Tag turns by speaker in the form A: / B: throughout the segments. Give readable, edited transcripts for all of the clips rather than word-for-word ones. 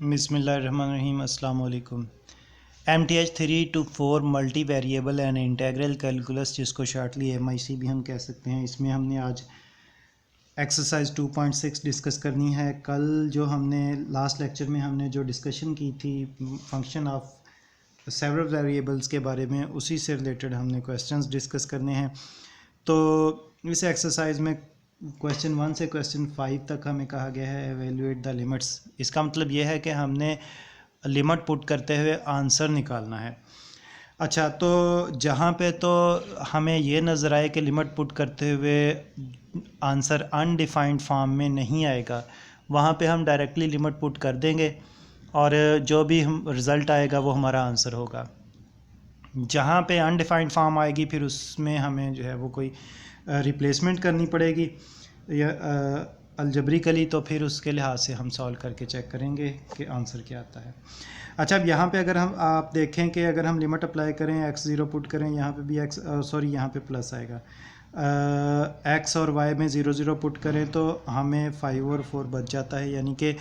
A: बिस्मिल्लाहिर्रहमानिर्रहीम अस्सलाम वालेकुम। MTH 3 to 4 multi variable and integral calculus, जिसको शॉर्टली MIC भी हम कह सकते हैं, इसमें हमने आज एक्सरसाइज 2.6 डिस्कस करनी है। कल जो हमने लास्ट लेक्चर में हमने जो डिस्कशन की थी फंक्शन ऑफ सेवरल वेरिएबल्स के बारे में, उसी से रिलेटेड हमने क्वेश्चंस डिस्कस करने हैं। तो इस एक्सरसाइज में क्वेश्चन 1 से क्वेश्चन 5 तक हमें कहा गया है एवेल्यूएट द लिमिट्स। इसका मतलब ये है कि हमने लिमिट पुट करते हुए आंसर निकालना है। अच्छा, तो जहाँ पे तो हमें ये नज़र आए कि लिमिट पुट करते हुए आंसर अनडिफाइंड फॉर्म में नहीं आएगा, वहाँ पे हम डायरेक्टली लिमिट पुट कर देंगे और जो भी हम रिज़ल्ट आएगा वो हमारा आंसर होगा। जहाँ पे अनडिफाइंड फॉर्म आएगी फिर उसमें हमें जो है वो कोई रिप्लेसमेंट करनी पड़ेगी या अलजबरिकली, तो फिर उसके लिहाज से हम सॉल्व करके चेक करेंगे कि आंसर क्या आता है। अच्छा, अब यहाँ पे अगर हम आप देखें कि अगर हम लिमिट अप्लाई करें, x0 पुट करें, यहाँ पे भी यहाँ पे प्लस आएगा, x और y में 0 0 पुट करें तो हमें 5 और 4 बच जाता है, यानी कि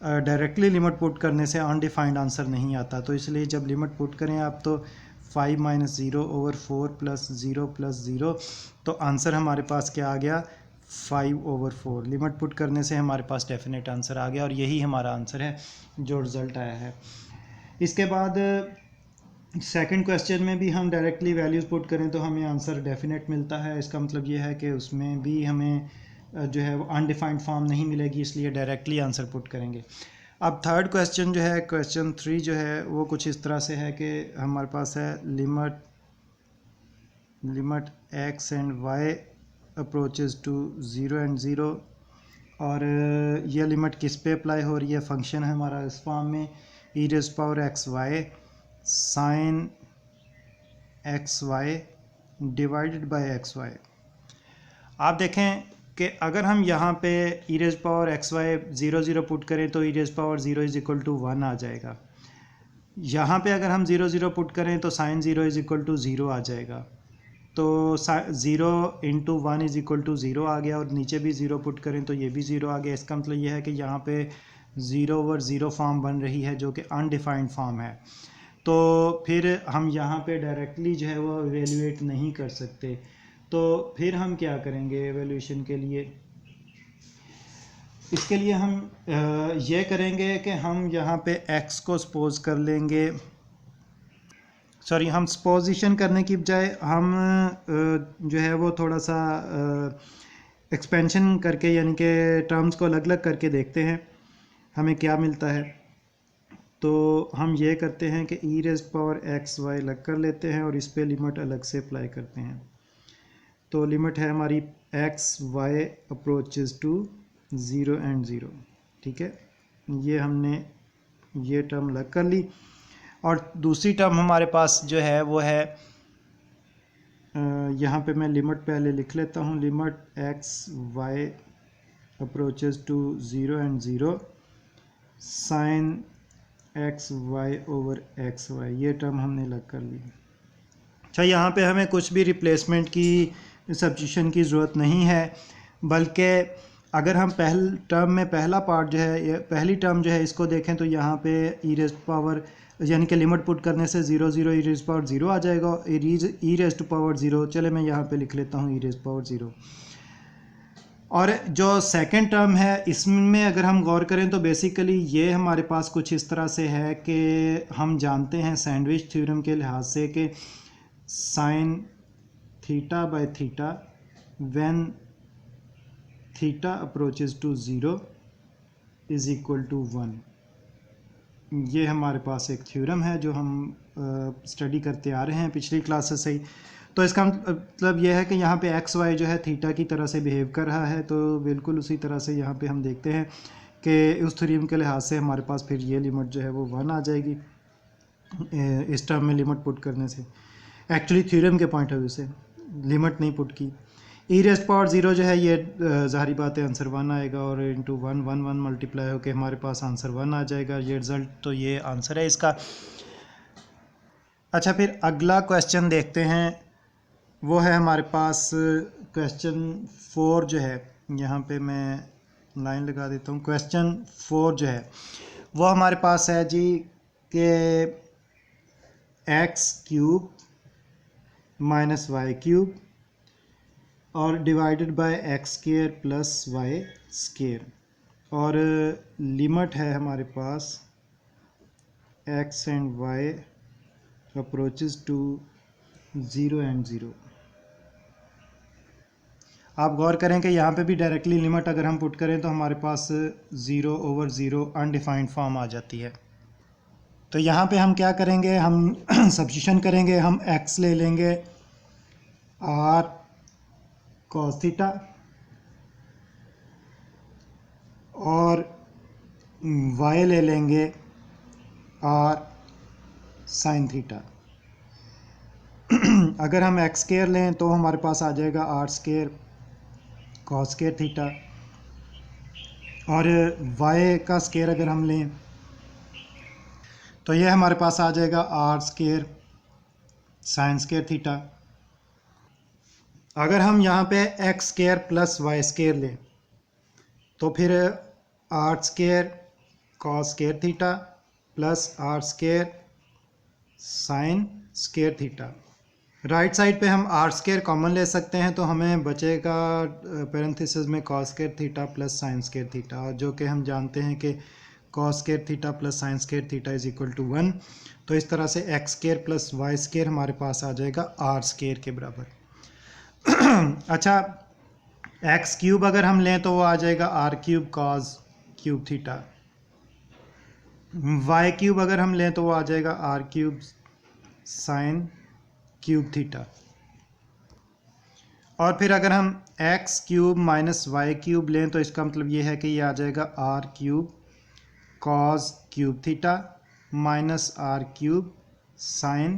A: डायरेक्टली लिमिट पुट करने से अनडिफाइंड आंसर नहीं आता। तो इसलिए जब लिमिट पुट करें आप तो 5 - 0 / 4 + 0 + 0, तो आंसर हमारे पास क्या आ गया, 5/4। लिमिट पुट करने से हमारे पास डेफिनेट आंसर आ गया और यही हमारा आंसर है जो रिज़ल्ट आया है। इसके बाद सेकंड क्वेश्चन में भी हम डायरेक्टली वैल्यूज़ पुट करें तो हमें आंसर डेफिनेट मिलता है। इसका मतलब ये है कि उसमें भी हमें जो है वो अनडिफाइंड फॉर्म नहीं मिलेगी, इसलिए डायरेक्टली आंसर पुट करेंगे। अब थर्ड क्वेश्चन जो है, क्वेश्चन 3 जो है वो कुछ इस तरह से है कि हमारे पास है limit x and y approaches to 0 and 0, और यह लिमिट किस पे अप्लाई हो रही है, फंक्शन है हमारा इस फॉर्म में e⁻xy sin xy divided by xy। आप देखें कि अगर हम यहाँ पे e⁻xy 0 0 पुट करें तो e⁻0 = 1 आ जाएगा। यहाँ पे अगर हम 0 0 पुट करें तो sin 0 = 0 आ जाएगा। तो 0 × 1 = 0 आ गया, और नीचे भी 0 पुट करें तो ये भी 0 आ गया। इसका मतलब ये है कि यहाँ पे 0 ओवर 0 फॉर्म बन रही है जो कि अनडिफाइंड फॉर्म है। तो फिर हम यहाँ पे डायरेक्टली जो है वो एवेल्यूएट नहीं कर सकते। तो फिर हम क्या करेंगे एवेल्यूएशन के लिए, इसके लिए हम ये करेंगे कि हम यहाँ पे x को सपोज कर लेंगे, हम सपोजिशन करने की बजाय हम जो है वो थोड़ा सा एक्सपेंशन करके, यानी कि टर्म्स को अलग अलग करके देखते हैं हमें क्या मिलता है। तो हम ये करते हैं कि e⁻xy अलग कर लेते हैं और इस पे लिमिट अलग से अप्लाई करते हैं। तो लिमिट है हमारी x y approaches to 0 and 0, ठीक है। ये हमने ये टर्म अलग कर ली, और दूसरी टर्म हमारे पास जो है वो है यहाँ पे मैं लिमिट पहले लिख लेता हूँ, limit x y approaches to 0 and 0 sin xy/xy, ये टर्म हमने अलग कर ली। अच्छा, यहाँ पे हमें कुछ भी रिप्लेसमेंट की सब्स्टिट्यूशन की ज़रूरत नहीं है, बल्कि अगर हम टर्म में पहला पार्ट जो है, पहली टर्म जो है, इसको देखें तो यहाँ पे यानी कि लिमिट पुट करने से 0 0 e⁻0 आ जाएगा, e⁻0। चले मैं यहाँ पे लिख लेता हूँ e⁻0। और जो सेकंड टर्म है इसमें अगर हम गौर करें तो बेसिकली ये हमारे पास कुछ इस तरह से है कि हम जानते हैं सैंडविच थ्योरम के लिहाज से कि sin θ/θ when θ अप्रोचेस टू 0 = 1। ये हमारे पास एक थ्योरम है जो हम स्टडी करते आ रहे हैं पिछली क्लासेस से ही। तो इसका मतलब यह है कि यहाँ पे एक्स वाई जो है थीटा की तरह से बिहेव कर रहा है, तो बिल्कुल उसी तरह से यहाँ पे हम देखते हैं कि उस थ्योरम के लिहाज से हमारे पास फिर ये लिमिट जो है वो 1 आ जाएगी इस टर्म में लिमिट पुट करने से। एक्चुअली थ्योरम के पॉइंट ऑफ व्यू से लिमिट नहीं पुट की। e⁻0 जो है ये ज़ाहिर बात है आंसर 1 आएगा, और इंटू 1 1 1 मल्टीप्लाई होकर हमारे पास आंसर 1 आ जाएगा। ये रिज़ल्ट तो ये आंसर है इसका। अच्छा, फिर अगला क्वेश्चन देखते हैं, वो है हमारे पास क्वेश्चन 4 जो है, यहाँ पे मैं लाइन लगा देता हूँ। क्वेश्चन 4 जो है वो हमारे पास है जी कि x cube minus y cube और divided by x square plus y square, और लिमिट है हमारे पास x and y approaches to 0 and 0। आप गौर करें कि यहाँ पे भी डायरेक्टली लिमिट अगर हम पुट करें तो हमारे पास 0/0 अनडिफाइंड फॉर्म आ जाती है। तो यहाँ पे हम क्या करेंगे, हम सब्स्टिट्यूशन करेंगे, हम x ले लेंगे r cos थीटा और y ले लेंगे r sin थीटा। अगर हम x स्क्वायर लें तो हमारे पास आ जाएगा r square cos square theta, और y का स्क्वायर अगर हम लें तो ये हमारे पास आ जाएगा r square sin square theta. अगर हम यहाँ पे x square plus y square लें तो फिर r square cos square theta plus r square sin square theta. Right side पे हम r स्क्वायर कॉमन ले सकते हैं तो हमें बचेगा पैरेंथेसिस में cos square theta plus sin square theta, और जो कि हम जानते हैं कि cos square theta plus sin square theta is equal to 1। तो इस तरह से x square plus y square हमारे पास आ जाएगा r स्क्वायर के बराबर। अच्छा, एक्स क्यूब अगर हम लें तो वो आ जाएगा r cube cos cube theta. y cube अगर हम लें तो वो आ जाएगा r cube sin cube theta. और फिर अगर हम x cube minus y cube लें तो इसका मतलब ये है कि ये आ जाएगा r cube cos cube theta minus r cube sin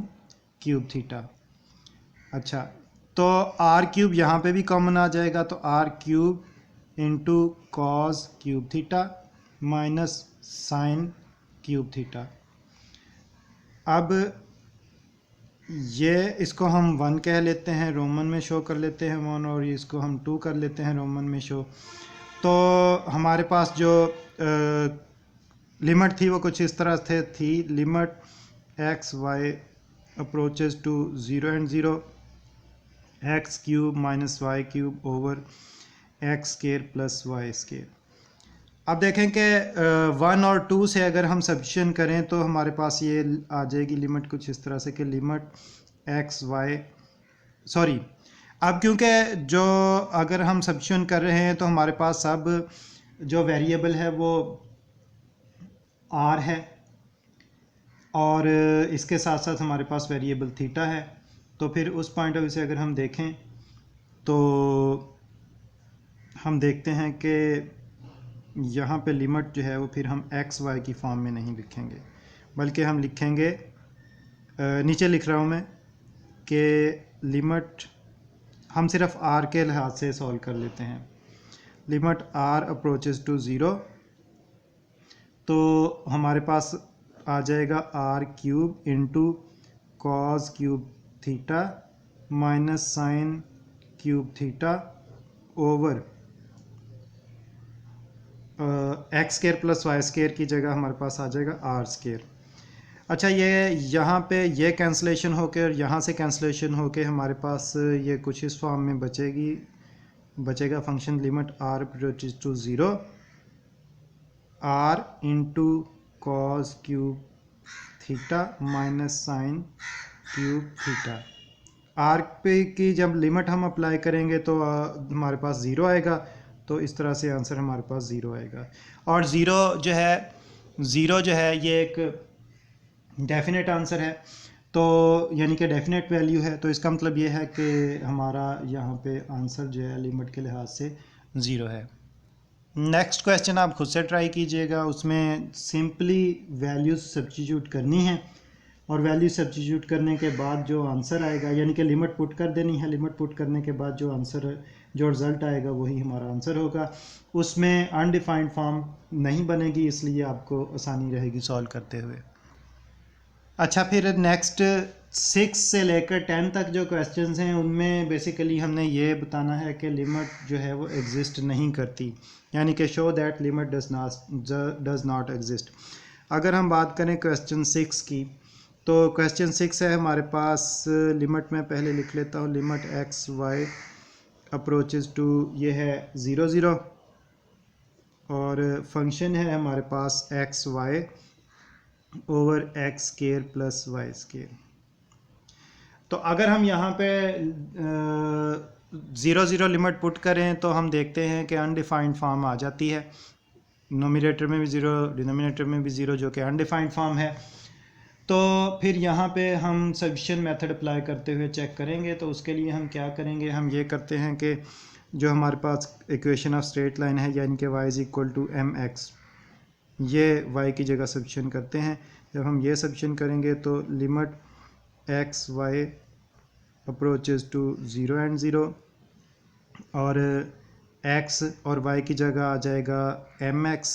A: cube theta. अच्छा, तो r क्यूब यहाँ पे भी कॉमन आ जाएगा तो r cube into cos cube theta minus sin cube theta. अब ये इसको हम 1 कह लेते हैं, रोमन में शो कर लेते हैं 1, और इसको हम 2 कर लेते हैं रोमन में शो। तो हमारे पास जो लिमिट थी वो कुछ इस तरह से थी, limit x y approaches to 0 and 0 x cube minus y cube over x square plus y square. अब देखें कि 1 और 2 से अगर हम सब्स्टिट्यूशन करें तो हमारे पास ये आ जाएगी लिमिट कुछ इस तरह से कि लिमिट एक्स वाई सॉरी अब क्योंकि जो अगर हम सब्स्टिट्यूशन कर रहे हैं तो हमारे पास अब जो वेरिएबल है वो r है, और इसके साथ साथ हमारे पास वेरिएबल थीटा है। तो फिर उस पॉइंट ऑफ व्यू से अगर हम देखें तो हम देखते हैं कि यहाँ पे लिमिट जो है वो फिर हम एक्स वाई की फॉर्म में नहीं लिखेंगे, बल्कि हम लिखेंगे, नीचे लिख रहा हूँ मैं कि लिमिट हम सिर्फ r के लिहाज से सॉल्व कर लेते हैं। लिमिट r अप्रोचेस टू 0 तो हमारे पास आ जाएगा r cube into cos cube theta minus sine cube theta over x square plus y square की जगह हमारे पास आ जाएगा आर स्क्वायर। अच्छा, ये यहाँ पे ये कैंसलेशन होके और यहाँ से कैंसलेशन होके हमारे पास ये कुछ इस फॉर्म में बचेगा function limit r approaches to 0 r into cos cube theta minus sine cube theta. r पे की जब लिमिट हम अप्लाई करेंगे तो हमारे पास 0 आएगा, तो इस तरह से आंसर हमारे पास 0 आएगा। और ज़ीरो जो है ये एक डेफिनेट आंसर है, तो यानी कि डेफिनेट वैल्यू है, तो इसका मतलब ये है कि हमारा यहाँ पे आंसर जो है लिमिट के लिहाज से 0 है। नेक्स्ट क्वेश्चन आप खुद से ट्राई कीजिएगा, उसमें सिंपली वैल्यूज सब्स्टिट्यूट करनी है और वैल्यू सब्स्टिट्यूट करने के बाद जो आंसर आएगा, यानी कि लिमिट पुट कर देनी है, लिमिट पुट करने के बाद जो रिज़ल्ट आएगा वही हमारा आंसर होगा। उसमें अनडिफाइंड फॉर्म नहीं बनेगी, इसलिए आपको आसानी रहेगी सॉल्व करते हुए। अच्छा, फिर नेक्स्ट 6 से लेकर 10 तक जो क्वेश्चंस हैं उनमें बेसिकली हमने ये बताना है कि लिमिट जो है वो एग्जिस्ट नहीं करती, यानी कि show that limit does not exist. अगर हम बात करें क्वेश्चन 6 की, तो क्वेश्चन 6 है हमारे पास, लिमिट में पहले लिख लेता हूँ, limit x y approaches to, ये है 0 0, और फंक्शन है हमारे पास x y over x square plus y square. तो अगर हम यहाँ पे 0 0 लिमिट पुट करें तो हम देखते हैं कि अनडिफाइंड फॉर्म आ जाती है, नोमिनेटर में भी 0 डिनोमिनेटर में भी 0, जो कि अनडिफाइंड फॉर्म है। तो फिर यहाँ पे हम सब्स्टिट्यूशन मेथड अप्लाई करते हुए चेक करेंगे। तो उसके लिए हम क्या करेंगे, हम ये करते हैं कि जो हमारे पास इक्वेशन ऑफ स्ट्रेट लाइन है, यानी कि y is equal to m x, ये y की जगह सब्स्टिट्यूशन करते हैं। जब हम ये सब्स्टिट्यूशन करेंगे तो limit x y approaches to 0 and 0, और x और y की जगह आ जाएगा एम एक्स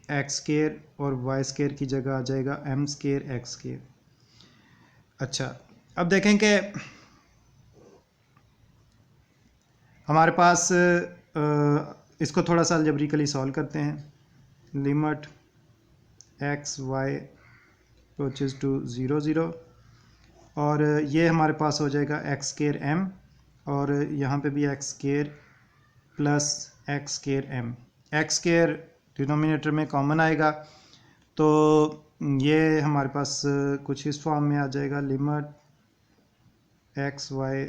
A: एक्स स्केयर, और वाई स्केयर की जगह आ जाएगा एम स्केयर एक्स स्केयर। अच्छा, अब देखें कि हमारे पास इसको थोड़ा सा अलजेब्रिकली सॉल्व करते हैं। Limit x y approaches to 0 0, और ये हमारे पास हो जाएगा एक्स स्केयर एम, और यहाँ पे भी x square plus x square m. X square denominator में कॉमन आएगा, तो ये हमारे पास कुछ इस फॉर्म में आ जाएगा, limit x y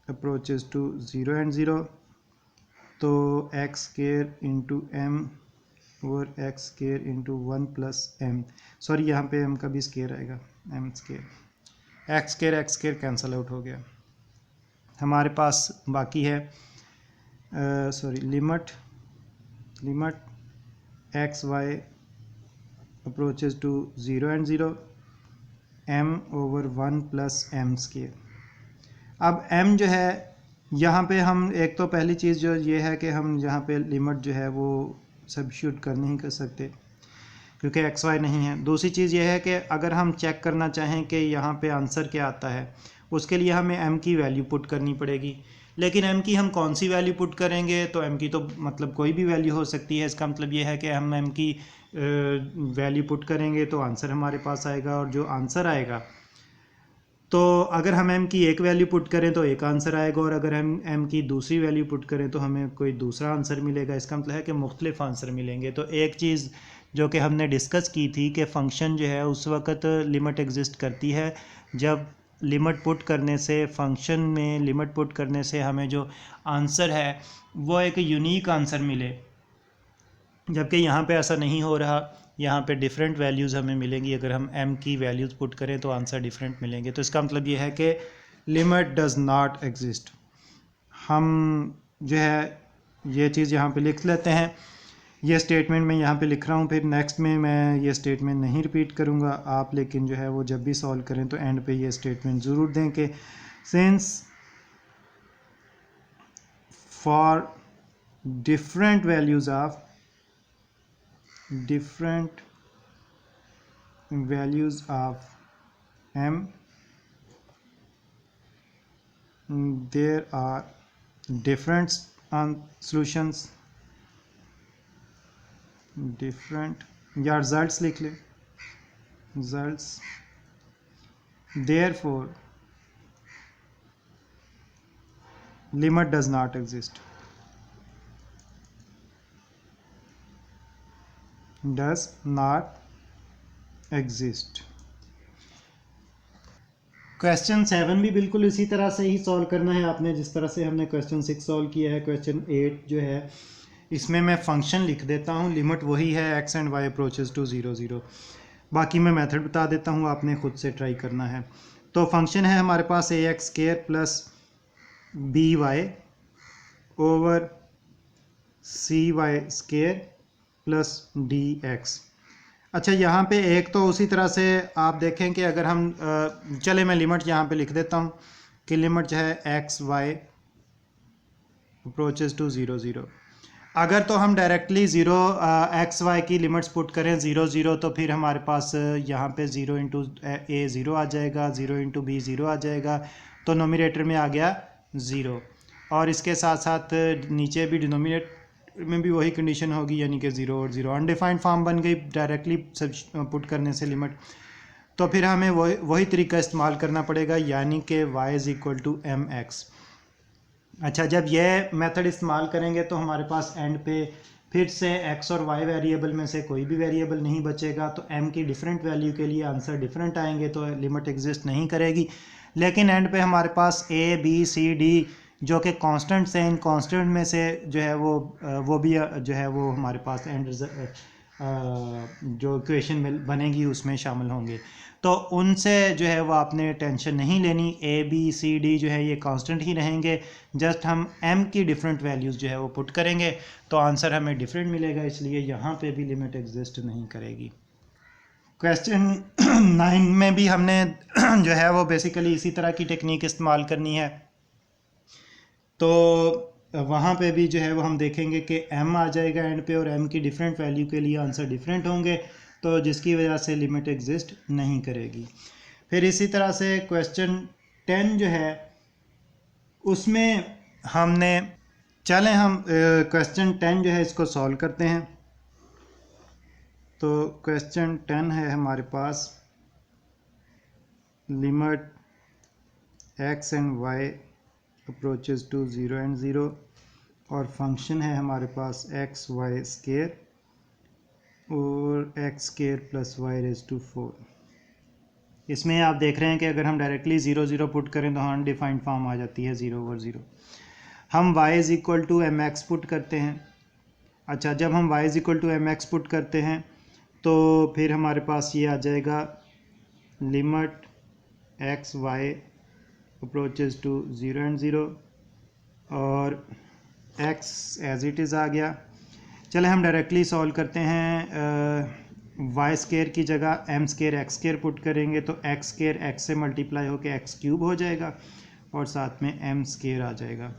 A: approaches to 0 and 0, तो x square into m over x square into 1 plus m, sorry यहाँ पे एम का भी स्केयर आएगा, m square, x square cancel out हो गया। हमारे पास बाकी है limit x y approaches to 0 and 0, m over 1 plus m square. अब m जो है यहाँ पे हम, एक तो पहली चीज़ जो ये है कि हम यहाँ पे लिमिट जो है वो सब्स्टिट्यूट कर नहीं कर सकते क्योंकि एक्स वाई नहीं है। दूसरी चीज़ ये है कि अगर हम चेक करना चाहें कि यहाँ पे आंसर क्या आता है, उसके लिए हमें m की वैल्यू पुट करनी पड़ेगी। लेकिन m की हम कौन सी वैल्यू पुट करेंगे, तो m की तो मतलब कोई भी वैल्यू हो सकती है। इसका मतलब ये है कि हम m की वैल्यू पुट करेंगे तो आंसर हमारे पास आएगा, और जो आंसर आएगा, तो अगर हम m की एक वैल्यू पुट करें तो एक आंसर आएगा, और अगर हम m की दूसरी वैल्यू पुट करें तो हमें कोई दूसरा आंसर मिलेगा। इसका मतलब है कि मुख्तलिफ आंसर मिलेंगे। तो एक चीज़ जो कि हमने डिस्कस की थी कि फ़ंक्शन जो है उस वक़्त लिमिट एग्जिस्ट करती है जब लिमिट पुट करने से, फ़ंक्शन में लिमिट पुट करने से हमें जो आंसर है वो एक यूनिक आंसर मिले, जबकि यहाँ पे ऐसा नहीं हो रहा। यहाँ पे डिफरेंट वैल्यूज़ हमें मिलेंगी। अगर हम m की वैल्यूज़ पुट करें तो आंसर डिफरेंट मिलेंगे। तो इसका मतलब ये है कि लिमिट डज़ नॉट एग्जिस्ट। हम जो है ये चीज़ यहाँ पे लिख लेते हैं। ये स्टेटमेंट मैं यहाँ पे लिख रहा हूँ, फिर नेक्स्ट में मैं ये स्टेटमेंट नहीं रिपीट करूँगा आप, लेकिन जो है वो जब भी सॉल्व करें तो एंड पे ये स्टेटमेंट ज़रूर दें कि since for different values of m, there are different solutions, different, या रिजल्ट्स लिख ले, results, therefore limit does not exist, does not exist। Question 7 भी बिल्कुल इसी तरह से ही सॉल्व करना है आपने, जिस तरह से हमने क्वेश्चन 6 सॉल्व किया है। क्वेश्चन 8 जो है इसमें मैं फंक्शन लिख देता हूँ, लिमिट वही है x and y approaches to 0 0। बाकी मैं मेथड बता देता हूँ, आपने खुद से ट्राई करना है। तो फंक्शन है हमारे पास a x square plus b y over c y square plus d x. अच्छा, यहाँ पे एक तो उसी तरह से आप देखें कि अगर हम चले मैं लिमिट यहाँ पे लिख देता हूँ कि लिमिट जो है एक्स वाई अप्रोचेस टू 0 0। अगर तो हम डायरेक्टली एक्स वाई की लिमिट्स पुट करें 0 0, तो फिर हमारे पास यहाँ पे 0 इंटू ए 0 आ जाएगा, 0 इंटू बी 0 आ जाएगा, तो नोमिनेटर में आ गया 0, और इसके साथ साथ नीचे भी में भी वही कंडीशन होगी, यानी कि 0 और 0। अनडिफाइंड फॉर्म बन गई डायरेक्टली पुट करने से लिमिट। तो फिर हमें वही तरीका इस्तेमाल करना पड़ेगा, यानी कि y is equal to m x. अच्छा, जब ये मेथड इस्तेमाल करेंगे तो हमारे पास एंड पे फिर से x और y वेरिएबल में से कोई भी वेरिएबल नहीं बचेगा, तो m की डिफरेंट वैल्यू के लिए आंसर डिफरेंट आएंगे, तो लिमिट एग्जिस्ट नहीं करेगी। लेकिन एंड पे हमारे पास a b c d जो कि कांस्टेंट्स हैं, इन कांस्टेंट में से जो है वो भी जो है वो हमारे पास एंड जो इक्वेशन में बनेगी उसमें शामिल होंगे। तो उनसे जो है वो आपने टेंशन नहीं लेनी, ए बी सी डी जो है ये कांस्टेंट ही रहेंगे। जस्ट हम m की डिफरेंट वैल्यूज़ जो है वो पुट करेंगे तो आंसर हमें डिफरेंट मिलेगा, इसलिए यहाँ पे भी लिमिट एग्जिस्ट नहीं करेगी। क्वेश्चन 9 में भी हमने जो है वो बेसिकली इसी तरह की टेक्निक इस्तेमाल करनी है। तो वहाँ पे भी जो है वो हम देखेंगे कि m आ जाएगा एंड पे, और m की डिफरेंट वैल्यू के लिए आंसर डिफरेंट होंगे, तो जिसकी वजह से लिमिट एग्जिस्ट नहीं करेगी। फिर इसी तरह से क्वेश्चन 10 जो है उसमें हमने, चलें हम क्वेश्चन 10 जो है इसको सॉल्व करते हैं। तो क्वेश्चन 10 है हमारे पास, limit x and y approaches to 0 and 0, और फंक्शन है हमारे पास एक्स वाई स्केयर और x square plus y raise to 4। इसमें आप देख रहे हैं कि अगर हम डायरेक्टली 0 0 पुट करें तो अनडिफाइंड फॉर्म आ जाती है 0 ओवर 0। हम y is equal to m x put करते हैं। अच्छा, जब हम y is equal to m x put करते हैं तो फिर हमारे पास ये आ जाएगा limit x y approaches to 0 and 0, और x एज इट इज़ आ गया। चले हम डायरेक्टली सॉल्व करते हैं। वाई स्केयर की जगह m square x square put करेंगे तो एक्स स्केयर एक्स से मल्टीप्लाई होकर एक्स क्यूब हो जाएगा, और साथ में एम स्केयर आ जाएगा,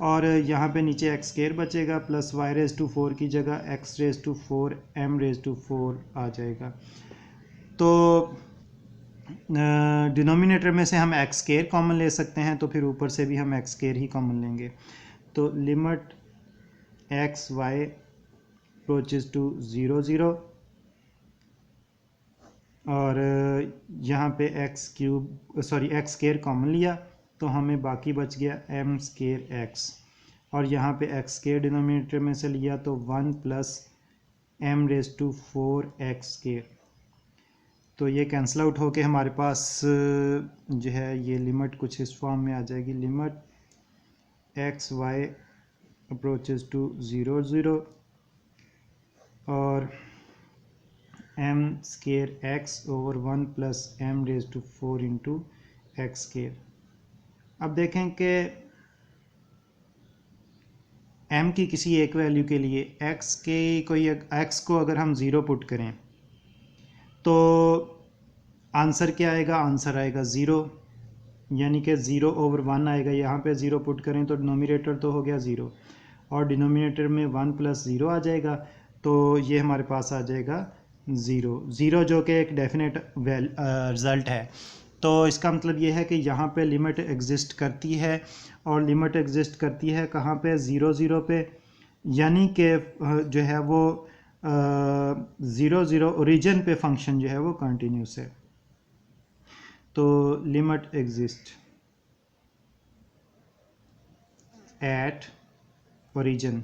A: और यहाँ पे नीचे एक्स स्केयर बचेगा, प्लस वाई रेज टू 4 की जगह x raise to 4 m raise to 4 आ जाएगा। तो डिनोमिनेटर में से हम एक्स स्केयर कॉमन ले सकते हैं, तो फिर ऊपर से भी हम एक्स स्केयर ही कॉमन लेंगे। तो limit x y approaches to 0 0, और यहाँ पे एक्स स्केयर कॉमन लिया तो हमें बाकी बच गया एम स्केयर एक्स, और यहाँ पे एक्स स्केयर डिनोमिनेटर में से लिया तो 1 plus m raise to 4 x square. तो ये कैंसिल आउट होके हमारे पास जो है ये लिमिट कुछ इस फॉर्म में आ जाएगी, limit x y approaches to 0 0 और m square x over 1 plus m raise to 4 into x square. अब देखें कि m की किसी एक वैल्यू के लिए x को अगर हम 0 पुट करें तो आंसर क्या आएगा, आंसर आएगा 0, यानी कि 0 ओवर 1 आएगा। यहाँ पे 0 पुट करें तो डिनोमिनेटर तो हो गया 0, और डिनोमिनेटर में 1 प्लस 0 आ जाएगा, तो ये हमारे पास आ जाएगा 0 जो कि एक डेफिनेट रिज़ल्ट है। तो इसका मतलब ये है कि यहाँ पे लिमिट एग्जिस्ट करती है, और लिमिट एग्जिस्ट करती है कहाँ पे, 0 0 पे, यानी कि जो है वो 0 0 ओरिजिन पे फंक्शन जो है वो कंटिन्यूस है। तो लिमिट एग्जिस्ट एट ओरिजिन,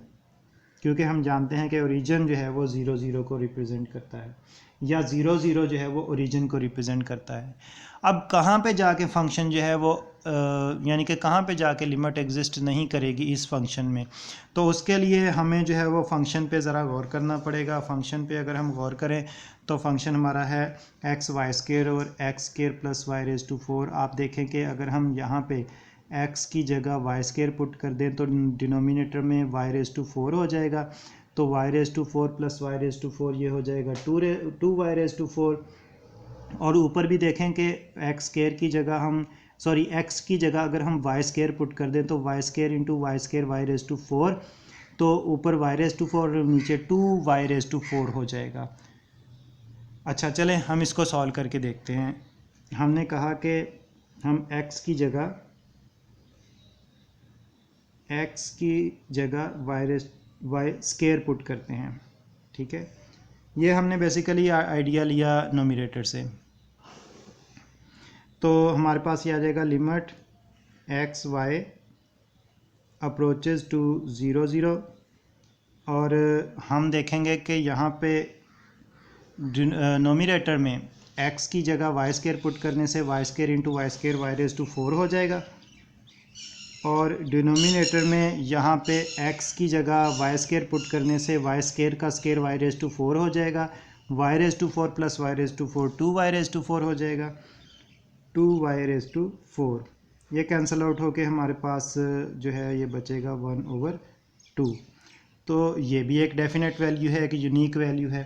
A: क्योंकि हम जानते हैं कि ओरिजिन जो है वो 0 0 को रिप्रेजेंट करता है, या 0 0 जो है वो ओरिजिन को रिप्रेजेंट करता है। अब कहाँ पे जाके फंक्शन जो है वो यानी कि कहाँ पे जाके लिमिट एग्जिस्ट नहीं करेगी इस फंक्शन में, तो उसके लिए हमें जो है वो फंक्शन पे ज़रा गौर करना पड़ेगा। फंक्शन पे अगर हम गौर करें तो फंक्शन हमारा है एक्स वाई स्केयर और x square plus y raise to 4। आप देखें कि अगर हम यहाँ पे x की जगह वाई स्केयर पुट कर दें तो डिनोमिनेटर में वाई रेज टू 4 हो जाएगा, तो y raise to 4 plus y raise to 4 ये हो जाएगा 2 वाई रेज टू 4, और ऊपर भी देखें कि एक्स स्केयर की जगह हम एक्स की जगह अगर हम वाई स्केयर पुट कर दें तो y square into y square y raise to 4, तो ऊपर वाई रेज टू 4 और नीचे 2 वाई रेज टू 4 हो जाएगा। अच्छा, चलें हम इसको सॉल्व करके देखते हैं। हमने कहा कि हम x की जगह y raise y square put करते हैं, ठीक है। ये हमने बेसिकली आइडिया लिया नोमिनेटर से। तो हमारे पास ये आ जाएगा limit x y approaches to 0 0, और हम देखेंगे कि यहाँ पे नोमिनेटर में x की जगह वाई स्केयर पुट करने से y square into y square y raise to 4 हो जाएगा, और डिनोमिनेटर में यहाँ पे x की जगह वाई स्केयर पुट करने से वाई स्केयर का स्केयर वाई रेज टू 4 हो जाएगा, y raise to 4 plus y raise to 4 2 y raise to 4 हो जाएगा, 2 वाई रेज टू 4। ये कैंसिल आउट होके हमारे पास जो है ये बचेगा 1/2। तो ये भी एक डेफिनेट वैल्यू है, एक यूनिक वैल्यू है।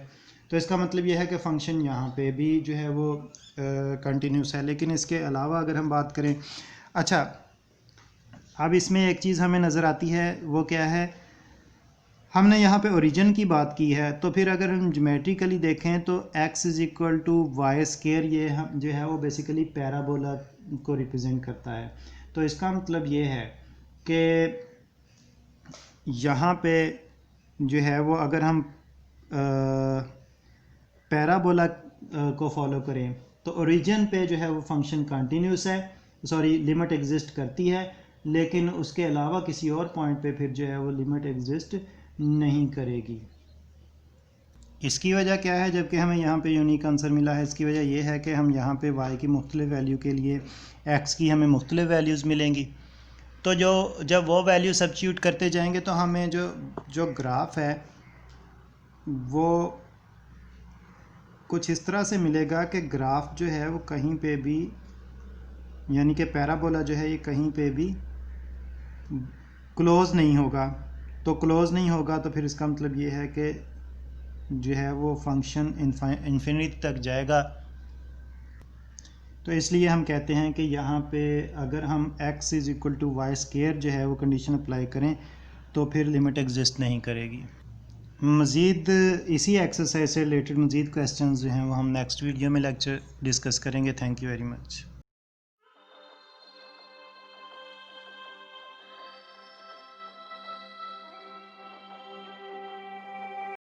A: तो इसका मतलब ये है कि फ़ंक्शन यहाँ पे भी जो है वो कंटिन्यूस है। लेकिन इसके अलावा अगर हम बात करें, अच्छा अब इसमें एक चीज़ हमें नज़र आती है, वो क्या है, हमने यहाँ पे ओरिजिन की बात की है, तो फिर अगर हम ज्योमेट्रिकली देखें तो x is equal to y square, ये हम जो है वो बेसिकली पैराबोला को रिप्रेजेंट करता है। तो इसका मतलब ये है कि यहाँ पे जो है वो अगर हम पैराबोला को फॉलो करें तो ओरिजिन पे जो है वो फंक्शन कंटिन्यूस है, सॉरी लिमिट एग्जिस्ट करती है, लेकिन उसके अलावा किसी और पॉइंट पे फिर जो है वो लिमिट एग्जिस्ट नहीं करेगी। इसकी वजह क्या है, जबकि हमें यहाँ पे यूनिक आंसर मिला है? इसकी वजह यह है कि हम यहाँ पे y की मुख्तलिफ वैल्यू के लिए x की हमें मुख्तलिफ वैल्यूज़ मिलेंगी। तो जब वो वैल्यू सब्स्टिट्यूट करते जाएंगे तो हमें जो ग्राफ है वो कुछ इस तरह से मिलेगा कि ग्राफ जो है वो कहीं पे भी, यानी कि पैराबोला जो है ये कहीं पे भी क्लोज़ नहीं होगा। तो क्लोज़ नहीं होगा तो फिर इसका मतलब ये है कि जो है वो फंक्शन इन्फिनिटी तक जाएगा। तो इसलिए हम कहते हैं कि यहाँ पे अगर हम x is equal to y square जो है वो कंडीशन अप्लाई करें तो फिर लिमिट एग्जिस्ट नहीं करेगी। मज़ीद इसी एक्सरसाइज से रिलेटेड मज़ीद क्वेश्चंस जो हैं वो हम नेक्स्ट वीडियो में लेक्चर डिस्कस करेंगे। Thank you very much.